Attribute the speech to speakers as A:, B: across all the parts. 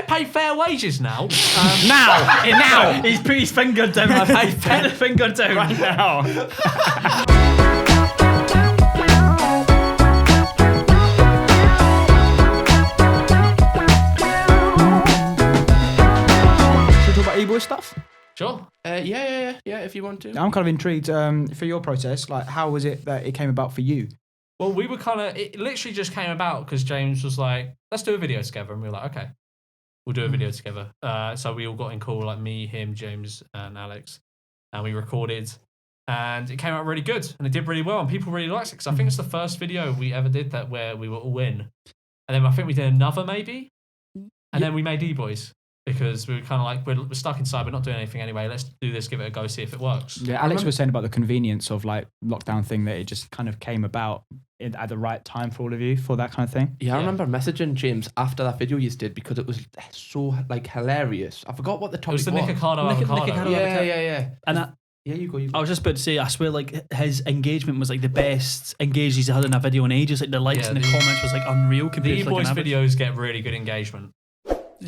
A: pay fair wages now.
B: Now. He's put his finger down. I pay fair finger down right now.
C: Should we talk about Eboys stuff?
A: Sure.
D: Yeah, if you want to.
C: I'm kind of intrigued for your process. Like, how was it that it came about for you?
A: Well, we were it literally just came about because James was like, let's do a video together. And we were like, okay, we'll do a video together. So we all got in call, like me, him, James, and Alex. And we recorded. And it came out really good. And it did really well. And people really liked it. Because I think it's the first video we ever did that where we were all in. And then I think we did another maybe. And then we made Eboys. Because we were kind of like, we're stuck inside, we're not doing anything anyway. Let's do this, give it a go, see if it works.
C: Yeah, Alex was saying about the convenience of like lockdown thing, that it just kind of came about at the right time for all of you for that kind of thing.
D: Yeah, I remember messaging James after that video you did because it was so like hilarious. I forgot what the topic was.
A: It was the Nick Avocado.
D: Yeah.
B: And
D: you go.
B: I was just about to say, I swear, like his engagement was like the best engaged he's had in a video in ages. Like the likes and the comments was like unreal.
A: The Eboys videos get really good engagement.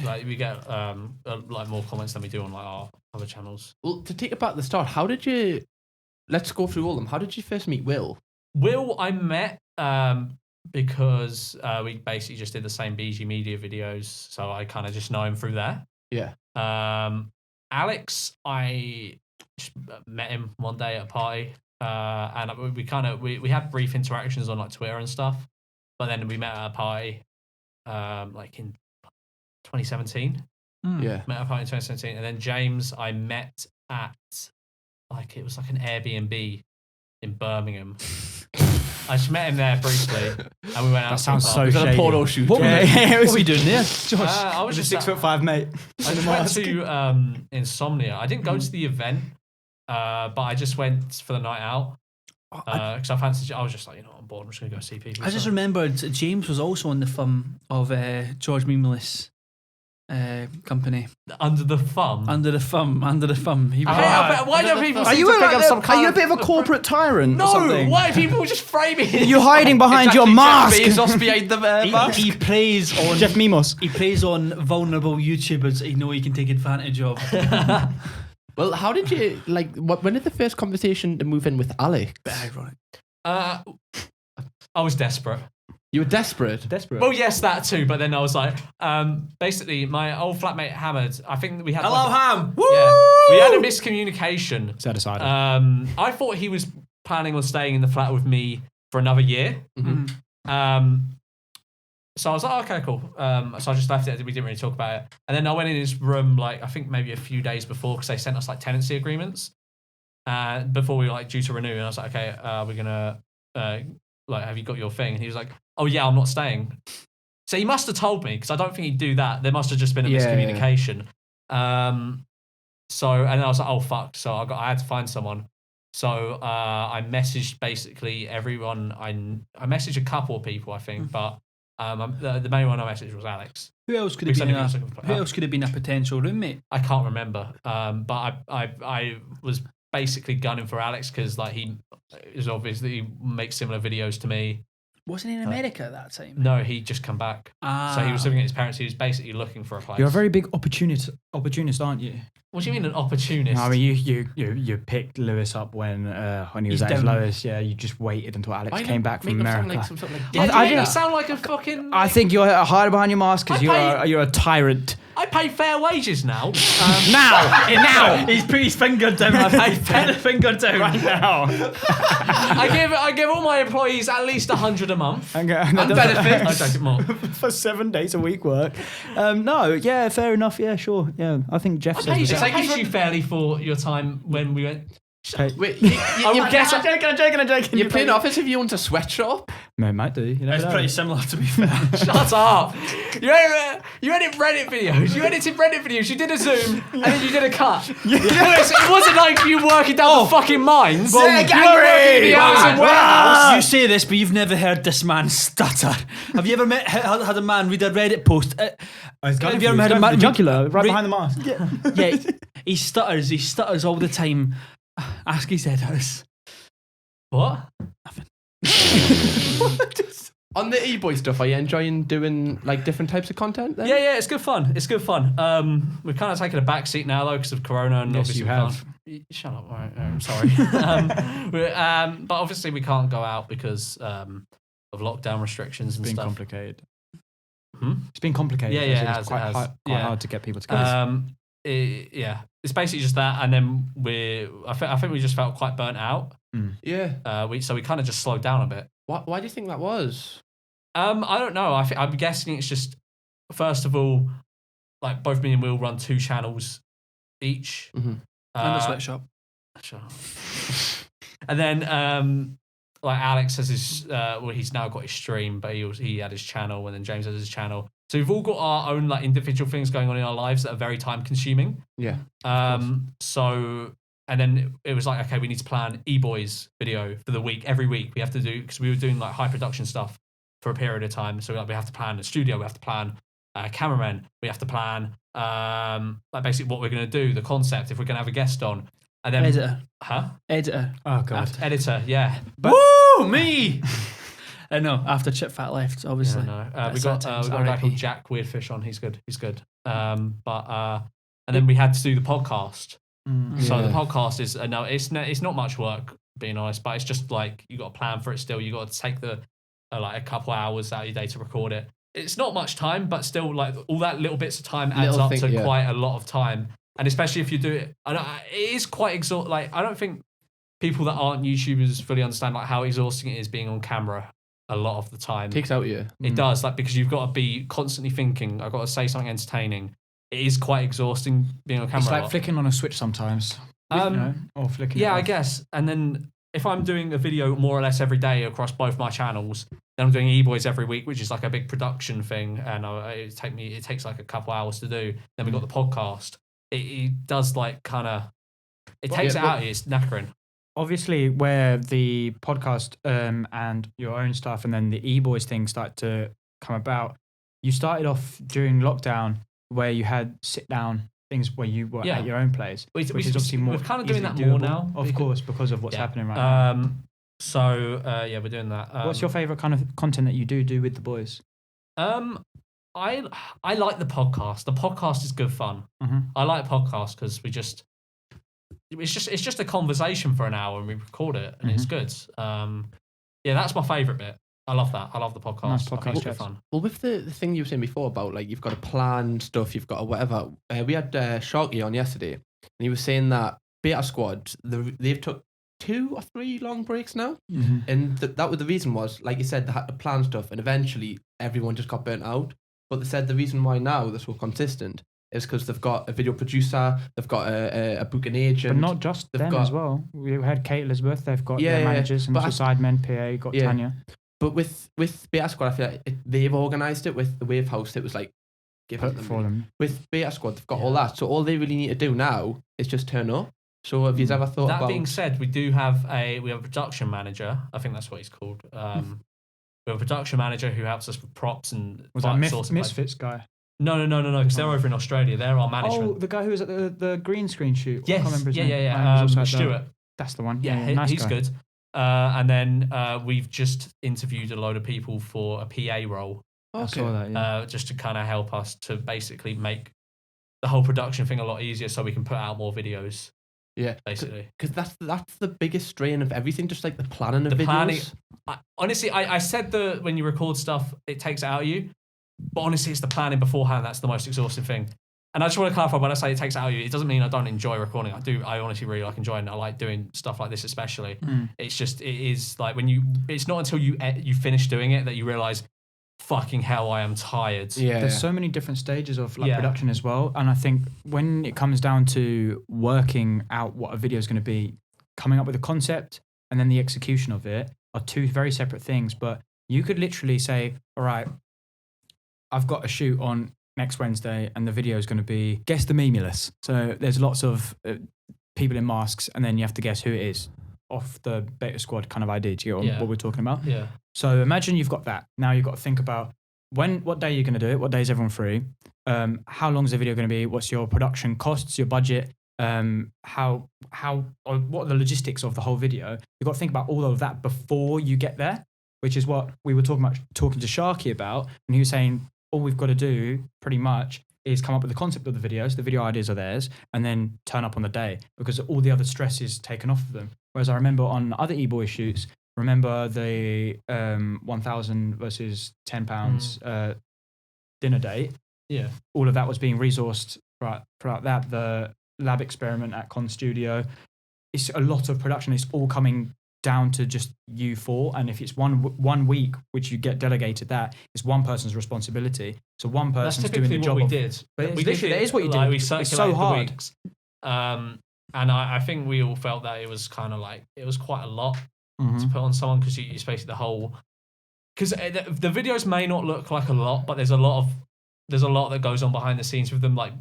A: Like we get like more comments than we do on like our other channels.
D: Well, to take it back to the start, how did you? Let's go through all of them. How did you first meet Will?
A: Will I met because we basically just did the same BG Media videos, so I kind of just know him through there.
D: Yeah.
A: Alex, I just met him one day at a party, and we had brief interactions on like Twitter and stuff, but then we met at a party, like in 2017.
D: Yeah.
A: Met at a party in 2017, and then James I met at it was like an Airbnb in Birmingham. I just met him there briefly, and we went out.
C: That sounds so
D: was
C: shady.
D: it a porno shoot?
C: What were you doing there,
A: Josh?
C: I was just 6'5", mate.
A: I just went to Insomnia. I didn't go to the event, but I just went for the night out. Because I fancied. I was just like, you know, I'm bored. I'm just gonna go see people.
B: I just remembered James was also on the film of George Memeulous company.
A: Under the thumb.
B: He was
A: why do people?
C: Are you a bit of a corporate tyrant?
A: No.
C: Or something?
A: Why do people just frame it?
C: You're hiding behind your mask.
D: Bezos behind the mask.
B: He plays on
C: Jeff Memeulous.
B: He plays on vulnerable YouTubers he know he can take advantage of.
D: Well, how did you when did the first conversation to move in with Alex?
B: Ironic.
A: I was desperate.
D: You were desperate?
A: Well, yes, that too. But then I was like, basically, my old flatmate Hamad. I think we had.
B: Hello, Ham. Woo!
A: Yeah, we had a miscommunication.
C: Set aside.
A: I thought he was planning on staying in the flat with me for another year.
D: Mm-hmm.
A: So I was like, okay, cool. So I just left it. We didn't really talk about it. And then I went in his room, like I think maybe a few days before, because they sent us like tenancy agreements before we were like due to renew. And I was like, okay, we're gonna have you got your thing? And he was like, oh yeah, I'm not staying. So he must have told me, because I don't think he'd do that. There must have just been a miscommunication. So and I was like, oh fuck. So I had to find someone. So I messaged basically everyone. I messaged a couple of people, I think, but the main one I messaged was Alex.
B: Who else could have been a potential roommate?
A: I can't remember. But I was basically gunning for Alex because like he is obviously makes similar videos to me.
B: Wasn't he in America at that time?
A: No, he'd just come back. So he was living at his parents. He was basically looking for a place.
C: You're a very big opportunist, aren't you?
A: What do you mean an opportunist?
C: No, I mean, you picked Lewis up when he was at his lowest. Yeah, you just waited until Alex came back from America.
A: You sound like a fucking.
C: I think you're hiding behind your mask because you're a tyrant.
A: I pay fair wages now.
C: Now.
B: He's put his finger down. I pay fair finger down
C: right now.
A: I give all my employees at least 100 a month.
C: And
A: benefits. I take it more.
C: For 7 days a week work. No, yeah, fair enough. Yeah, sure. Yeah, I think Jeff says
A: I paid you fairly for your time when we went.
D: Wait,
C: I'm joking.
D: You're playing office if you own a sweatshop?
C: Man, might do.
B: It's pretty similar, to be fair.
A: Shut up. You edit Reddit videos. You edited Reddit videos. You did a Zoom and then you did a cut. It wasn't like you working down the fucking mines.
B: You say this, but you've never heard this man stutter. Have you ever had a man read a Reddit post? Have you ever had a man
C: jugular right behind the mask?
B: Yeah, he stutters. He stutters all the time. Ask his editors.
A: What?
B: Nothing.
D: On the Eboy stuff, are you enjoying doing like different types of content then?
A: Yeah, it's good fun. It's good fun. We've kind of taken a back seat now though because of Corona, and
C: Yes,
A: obviously
C: you
A: we
C: have.
A: can't. Shut up. All right, I'm sorry. But obviously we can't go out because of lockdown restrictions and
C: It's been
A: stuff.
C: complicated.
A: Hmm?
C: It's been complicated.
A: Yeah,
C: because
A: it
C: it's
A: has,
C: quite,
A: it has.
C: quite
A: Yeah.
C: hard to get people together.
A: It's basically just that, and then I think we just felt quite burnt out.
D: Yeah.
A: We kind of just slowed down a bit.
D: Why do you think that was?
A: I don't know. I'm guessing it's just, first of all, like both me and Will run 2 channels each.
D: Mm-hmm.
B: And a sweatshop.
A: Shut up. And then like Alex has his he's now got his stream, but he had his channel, and then James has his channel. So we've all got our own like individual things going on in our lives that are very time consuming.
D: Yeah.
A: So and then it was like, okay, we need to plan Eboys video for the week. Every week we have to do, because we were doing like high production stuff for a period of time. So we have to plan the studio, we have to plan cameramen, we have to plan like basically what we're going to do, the concept, if we're going to have a guest on. And then
B: Editor.
C: Oh god.
A: Editor, yeah.
B: Woo! Me! No, after Chip Fat left, obviously.
A: Yeah, we got a guy called Jack Weirdfish on. He's good. And then we had to do the podcast. So the podcast is no, it's not much work, being honest, but it's just like you got to plan for it still. You got to take the like a couple hours out of your day to record it. It's not much time, but still, like all that little bits of time adds up to quite a lot of time. And especially if you do it, it is quite exhausting. Like I don't think people that aren't YouTubers fully understand like how exhausting it is being on camera a lot of the time.
D: Takes out you.
A: It does, like, because you've got to be constantly thinking, I've got to say something entertaining. It is quite exhausting being on camera.
C: It's like flicking on a switch sometimes. Or flicking.
A: Yeah,
C: it
A: I
C: off.
A: guess. And then if I'm doing a video more or less every day across both my channels, then I'm doing Eboys every week, which is like a big production thing, and it takes like a couple hours to do. Then we got the podcast. It does like kind of, it takes it out of you. It's knackering.
C: Obviously, where the podcast and your own stuff and then the Eboys thing start to come about, you started off during lockdown where you had sit down things where you were at your own place, which is obviously more.
A: We're kind of doing that
C: doable,
A: more now,
C: of course, because of what's happening right now.
A: So we're doing that.
C: What's your favorite kind of content that you do with the boys?
A: I like the podcast. The podcast is good fun.
C: Mm-hmm.
A: I like podcasts because it's just a conversation for an hour and we record it and it's good. That's my favorite bit. I love that. I love the podcast.
C: Nice
A: I think
C: podcast,
A: it's good fun.
D: Well, with the thing you were saying before about like you've got to plan stuff, you've got to whatever. We had Sharky on yesterday, and he was saying that Beta Squad they've took 2 or 3 long breaks now, and that was the reason was, like you said, they had to plan stuff, and eventually everyone just got burnt out. But they said the reason why now they're so consistent is because they've got a video producer, they've got a booking agent,
C: but not just them as well. We had Kate Elizabeth, they've got their managers, and
D: but
C: also Sidemen PA got Tanya.
D: But with Beta Squad, I feel like they've organised it. With the Wave House, it was like given
C: for them.
D: With Beta Squad, they've got all that. So all they really need to do now is just turn up. So have you ever thought about...
A: That being said, we have a production manager. I think that's what he's called. We have a production manager who helps us with props and...
C: Was that Misfits guy?
A: No, because they're over in Australia. They're our management.
C: Oh, the guy who was at the green screen shoot.
A: Yes.
C: I can't remember his name.
A: Yeah. Stuart.
C: That's the one.
A: Yeah,
C: nice
A: he's
C: guy.
A: good. And then we've just interviewed a load of people for a PA role.
C: Okay. I saw that, yeah.
A: Just to kind of help us to basically make the whole production thing a lot easier so we can put out more videos.
D: Yeah,
A: basically.
D: Because that's the biggest strain of everything, just like the planning of videos.
A: Honestly, I said that when you record stuff, it takes it out of you. But honestly, it's the planning beforehand that's the most exhausting thing. And I just want to clarify, when I say it takes it out of you, it doesn't mean I don't enjoy recording. I honestly really like enjoying it. I like doing stuff like this especially. It's just, it is like it's not until you finish doing it that you realise, fucking hell, I am tired.
D: Yeah.
C: There's so many different stages of production as well. And I think when it comes down to working out what a video is going to be, coming up with a concept and then the execution of it are 2 very separate things. But you could literally say, all right, I've got a shoot on next Wednesday and the video is going to be guess the Memeulous. So there's lots of people in masks and then you have to guess who it is off the Beta Squad kind of idea. Do you get what we're talking about?
A: Yeah.
C: So imagine you've got that. Now you've got to think about what day you're going to do it. What day is everyone free? How long is the video going to be? What's your production costs, your budget? What are the logistics of the whole video? You've got to think about all of that before you get there. which is what we were talking to Sharky about, and he was saying all we've got to do pretty much is come up with the concept of the videos, the video ideas are theirs, and then turn up on the day because all the other stress is taken off of them. Whereas I remember on other Eboys shoots, remember the 1,000 versus £10 dinner date.
A: Yeah.
C: All of that was being resourced throughout that. The lab experiment at Con Studio. It's a lot of production. It's all coming down to just you four. And if it's one week, which you get delegated that, it's one person's responsibility. So one person's doing the job.
A: That's typically what we did.
C: But that is what you
A: like,
C: did.
A: We
C: It's
A: circulated
C: so hard.
A: the weeks. And I think we all felt that it was kind of like, it was quite a lot to put on someone because it's basically the whole... Because the videos may not look like a lot, but there's a lot that goes on behind the scenes with them. Like,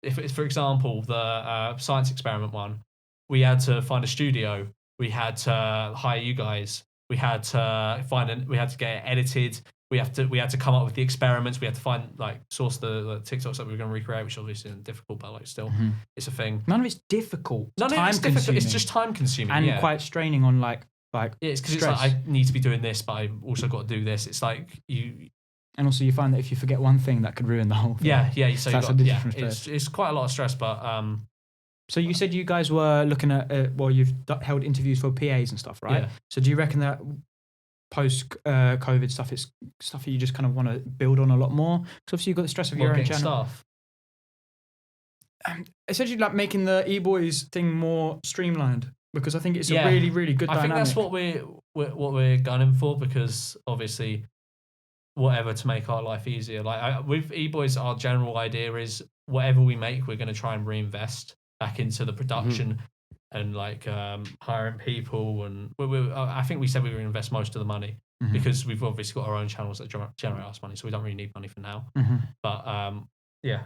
A: if it's, for example, the science experiment one, we had to find a studio. We had to hire you guys. We had to we had to get it edited. We had to come up with the experiments. We had to find source the TikToks that we were going to recreate, which obviously isn't difficult, but still it's a thing.
C: None of it's difficult.
A: None of it's difficult. It's just time consuming
C: and quite straining on like
A: it's because it's like I need to be doing this, but I also got to do this. It's like you.
C: And also, you find that if you forget one thing, that could ruin the whole thing.
A: Yeah. So
C: that's
A: it's quite a lot of stress, but
C: So you said you guys were looking at you've held interviews for PAs and stuff, right?
A: Yeah.
C: So do you reckon that post COVID stuff is stuff that you just kind of want to build on a lot more? Because obviously you've got the stress of your own channel.
A: Stuff.
C: Essentially, like making the eBoys thing more streamlined, because I think it's a really, really good dynamic.
A: I think that's what we're gunning for, because obviously, whatever to make our life easier. With eBoys, our general idea is whatever we make, we're going to try and reinvest back into the production and hiring people. And I think we said we were going to invest most of the money because we've obviously got our own channels that generate us money, so we don't really need money for now. But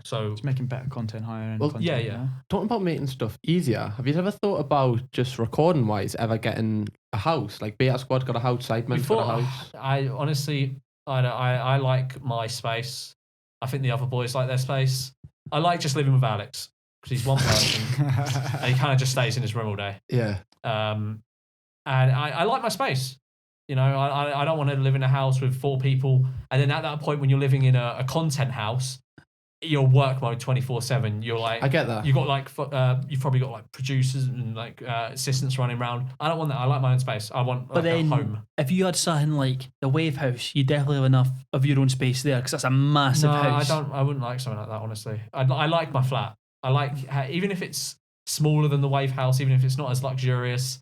A: so
C: it's making better content, higher end content.
A: Yeah.
D: Talking about making stuff easier, have you ever thought about just recording wise ever getting a house? Like Beta Squad got a house, Sidemen got a house.
A: I honestly, I like my space. I think the other boys like their space. I like just living with Alex because he's one person and he kind of just stays in his room all day.
D: Yeah.
A: And I like my space. You know, I don't want to live in a house with 4 people. And then at that point, when you're living in a content house, you're work mode 24/7. You're like,
D: I get that.
A: You got you've probably got producers and assistants running around. I don't want that. I like my own space. I want a home.
B: If you had something like the Wave House, you definitely have enough of your own space there because that's a massive house.
A: I wouldn't like something like that, honestly. I like my flat. I like even if it's smaller than the Wave House, even if it's not as luxurious.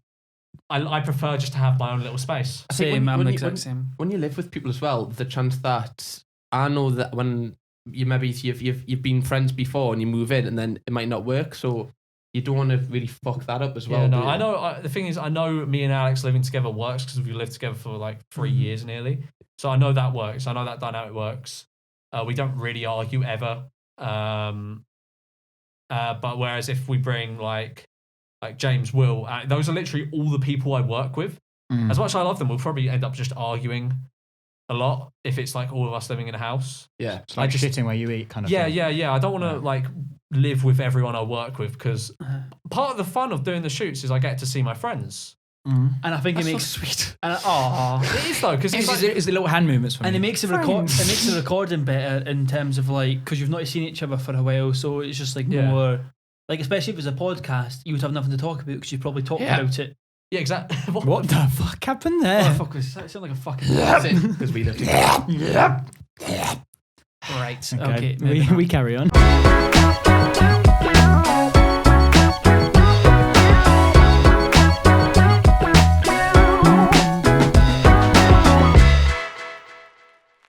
A: I prefer just to have my own little space.
B: Same, I'm the exact same.
D: When you live with people as well, the chance that I know that when you've been friends before and you move in and then it might not work, so you don't want to really fuck that up as well.
A: Yeah, no, I know. The thing is, I know me and Alex living together works because we lived together for 3 years nearly. So I know that works. I know that dynamic works. We don't really argue ever. But whereas if we bring like James, Will, those are literally all the people I work with. As much as I love them, we'll probably end up just arguing a lot if it's all of us living in a house.
D: Yeah,
C: it's like shitting where you eat kind of thing.
A: Yeah. I don't want to live with everyone I work with because part of the fun of doing the shoots is I get to see my friends.
B: And I think
A: That's
B: it makes
A: so sweet.
B: It
A: is though because
C: it's the little hand movements for me.
B: And it makes the recording better in terms of because you've not seen each other for a while, so it's just more especially if it's a podcast, you would have nothing to talk about because you probably talked about it.
A: Yeah, exactly.
C: What the fuck happened there?
B: Oh, fuck, that sounded like a fucking...
D: because we live together.
B: Right,
C: okay we carry on.